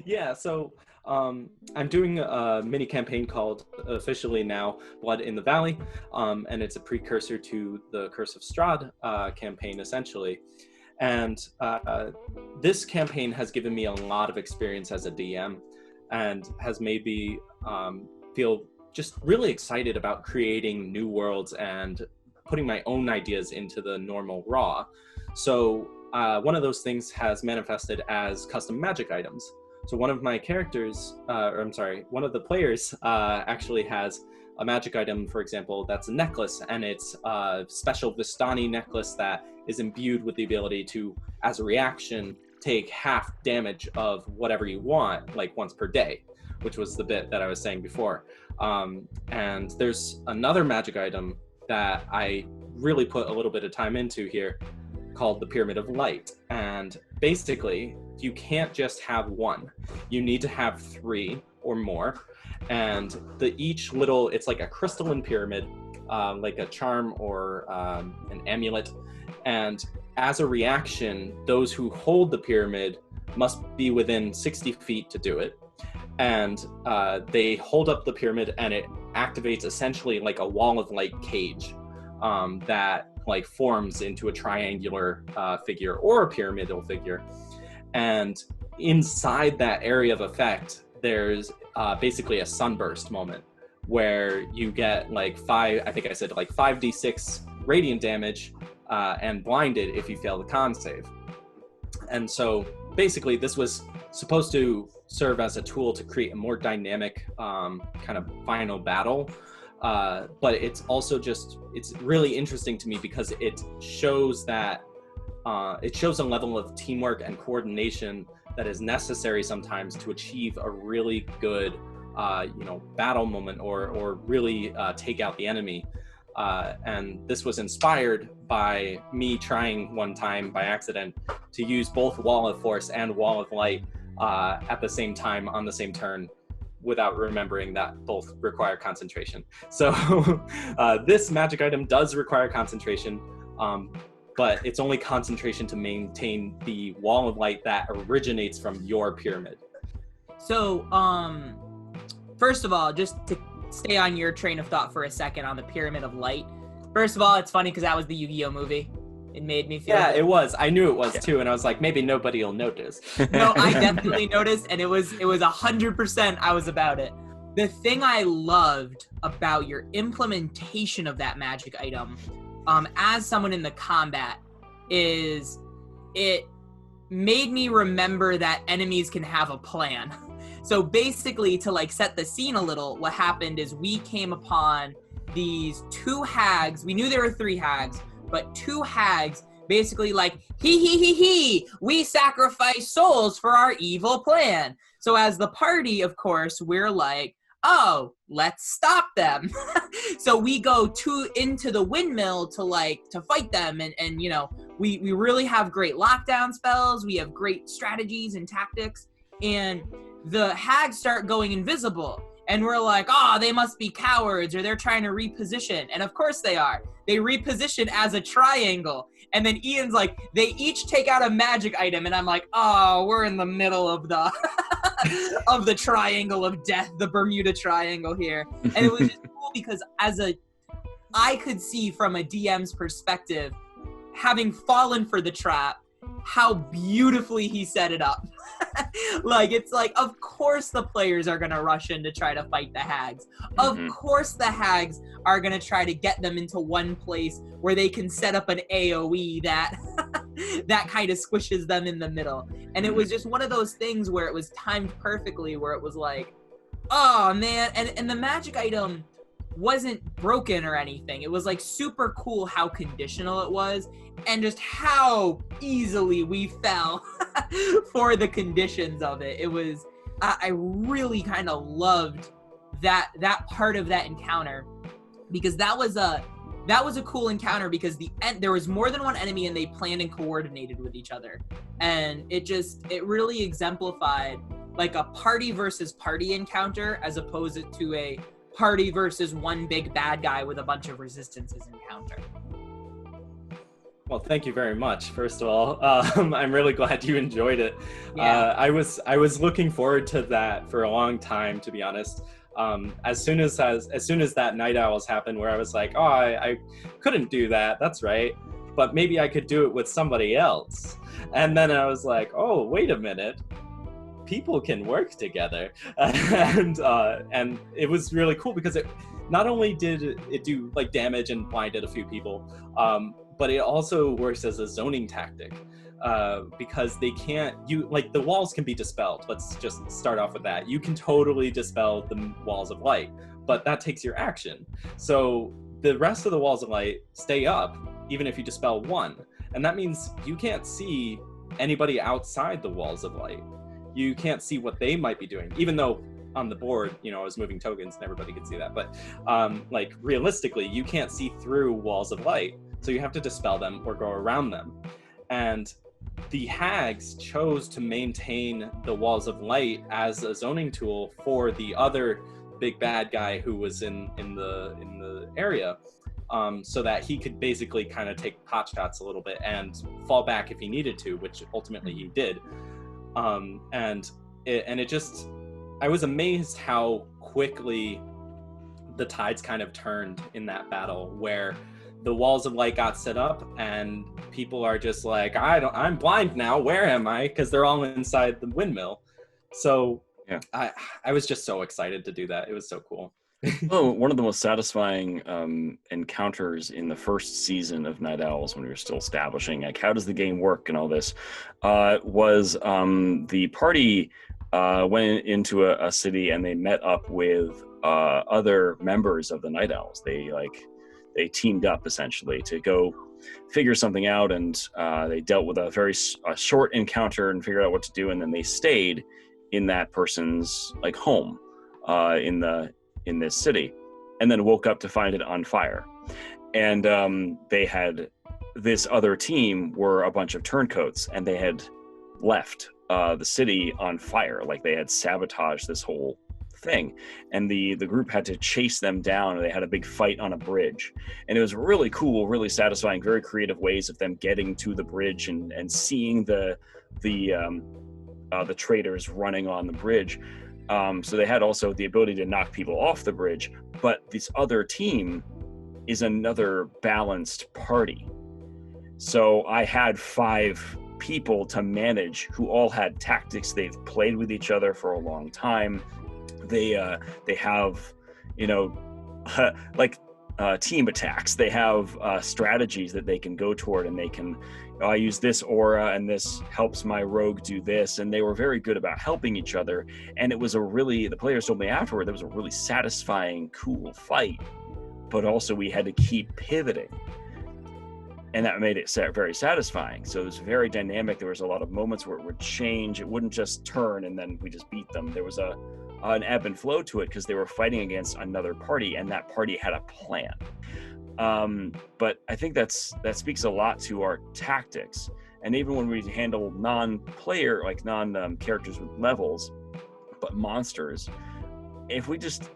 Yeah, so I'm doing a mini campaign called officially now Blood in the Valley, and it's a precursor to the Curse of Strahd campaign, essentially. And this campaign has given me a lot of experience as a DM and has made me feel just really excited about creating new worlds and putting my own ideas into the normal raw. So one of those things has manifested as custom magic items. So one of my characters, one of the players actually has a magic item, for example, that's a necklace, and it's a special Vistani necklace that is imbued with the ability to, as a reaction, take half damage of whatever you want, like once per day, which was the bit that I was saying before. And there's another magic item that I really put a little bit of time into here called the Pyramid of Light. And basically, you can't just have one. You need to have 3 or more. And it's like a crystalline pyramid, like a charm or an amulet. And as a reaction, those who hold the pyramid must be within 60 feet to do it. And they hold up the pyramid, and it activates essentially like a wall of light cage that like forms into a triangular figure or a pyramidal figure. And inside that area of effect, there's basically a sunburst moment where you get like 5d6 radiant damage and blinded if you fail the con save. And so basically this was supposed to serve as a tool to create a more dynamic kind of final battle. But it's also it's really interesting to me because it shows a level of teamwork and coordination that is necessary sometimes to achieve a really good, battle moment or really take out the enemy. And this was inspired by me trying one time by accident to use both Wall of Force and Wall of Light at the same time on the same turn, without remembering that both require concentration. So this magic item does require concentration, but it's only concentration to maintain the wall of light that originates from your pyramid. So, first of all, just to stay on your train of thought for a second on the Pyramid of Light. First of all, it's funny because that was the Yu-Gi-Oh movie. It made me feel... Yeah, it was. I knew it was too, and I was like, maybe nobody will notice. No, I definitely noticed, and it was 100% I was about it. The thing I loved about your implementation of that magic item, as someone in the combat, is it made me remember that enemies can have a plan. So basically, to like set the scene a little, what happened is we came upon these 2 hags. We knew there were 3 hags, but 2 hags basically like, we sacrifice souls for our evil plan. So as the party, of course, we're like, oh, let's stop them. So we go into the windmill to fight them. And we really have great lockdown spells. We have great strategies and tactics. And the hags start going invisible. And we're like, oh, they must be cowards, or they're trying to reposition. And of course they are. They reposition as a triangle. And then Ian's like, they each take out a magic item. And I'm like, oh, we're in the middle of the of the triangle of death, the Bermuda Triangle here. And it was just cool because I could see from a DM's perspective, having fallen for the trap, how beautifully he set it up. Like, it's like, of course the players are going to rush in to try to fight the hags. Of course the hags are going to try to get them into one place where they can set up an AoE that that kind of squishes them in the middle. And it was just one of those things where it was timed perfectly, where it was like, oh man, and the magic item wasn't broken or anything. It was like super cool how conditional it was, and just how easily we fell for the conditions of it. It was, I really kind of loved that part of that encounter, because that was a cool encounter, because there was more than one enemy and they planned and coordinated with each other. And it really exemplified like a party versus party encounter, as opposed to a party versus one big bad guy with a bunch of resistances encounter. Well, thank you very much. First of all, I'm really glad you enjoyed it. Yeah. I was looking forward to that for a long time, to be honest. As soon as that night owls happened, where I was like, oh, I couldn't do that. That's right, but maybe I could do it with somebody else. And then I was like, oh, wait a minute. People can work together, Yeah. and it was really cool because it not only did it do like damage and blinded a few people, but it also works as a zoning tactic, because they can't you like the walls can be dispelled. Let's just start off with that. You can totally dispel the walls of light, but that takes your action. So the rest of the walls of light stay up even if you dispel one, and that means you can't see anybody outside the walls of light. You can't see what they might be doing, even though on the board, I was moving tokens and everybody could see that. But like realistically, you can't see through walls of light. So you have to dispel them or go around them. And the hags chose to maintain the walls of light as a zoning tool for the other big bad guy who was in the area. So that he could basically kind of take pot shots a little bit and fall back if he needed to, which ultimately he did. And it just, I was amazed how quickly the tides kind of turned in that battle, where the walls of light got set up and people are just like, I'm blind now, where am I? Because they're all inside the windmill. So Yeah. I was just so excited to do that. It was so cool. Oh, one of the most satisfying encounters in the first season of Night Owls, when we were still establishing, like, how does the game work and all this, was the party went into a city and they met up with other members of the Night Owls. They teamed up essentially to go figure something out, and they dealt with a very short encounter and figured out what to do, and then they stayed in that person's like home in this city, and then woke up to find it on fire. And they had, this other team were a bunch of turncoats, and they had left the city on fire. Like, they had sabotaged this whole thing, and the group had to chase them down, and they had a big fight on a bridge. And it was really cool, really satisfying, very creative ways of them getting to the bridge and seeing the traitors running on the bridge. So they had also the ability to knock people off the bridge, but this other team is another balanced party. So I had 5 people to manage who all had tactics. They've played with each other for a long time. They have, like team attacks. They have strategies that they can go toward, and they can, I use this aura and this helps my rogue do this. And they were very good about helping each other. And it was the players told me afterward, that was a really satisfying, cool fight. But also we had to keep pivoting. And that made it very satisfying. So it was very dynamic. There was a lot of moments where it would change. It wouldn't just turn and then we just beat them. There was an ebb and flow to it because they were fighting against another party, and that party had a plan. But I think that speaks a lot to our tactics. And even when we handle non-player, like non-characters with levels, but monsters, if we just,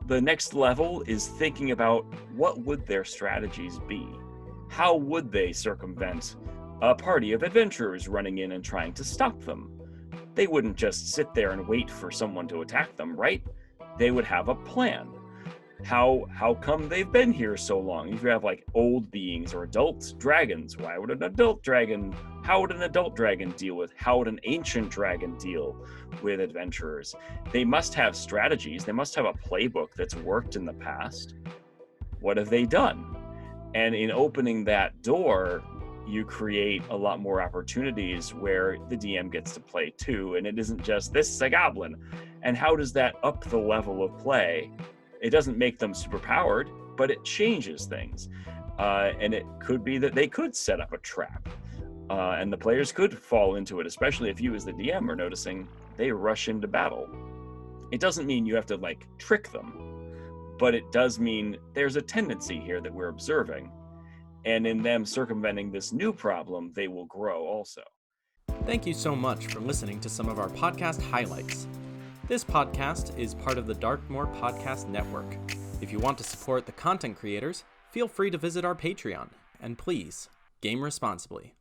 the next level is thinking about what would their strategies be? How would they circumvent a party of adventurers running in and trying to stop them? They wouldn't just sit there and wait for someone to attack them, right? They would have a plan. How come they've been here so long? If you have like old beings or adult dragons, how would an adult dragon deal with? How would an ancient dragon deal with adventurers? They must have strategies. They must have a playbook that's worked in the past. What have they done? And in opening that door, you create a lot more opportunities where the DM gets to play too. And it isn't just, this is a goblin. And how does that up the level of play? It doesn't make them super powered, but it changes things. And it could be that they could set up a trap. And the players could fall into it, especially if you as the DM are noticing they rush into battle. It doesn't mean you have to like trick them, but it does mean there's a tendency here that we're observing. And in them circumventing this new problem, they will grow also. Thank you so much for listening to some of our podcast highlights. This podcast is part of the Darkmoor Podcast Network. If you want to support the content creators, feel free to visit our Patreon. And please, Game responsibly.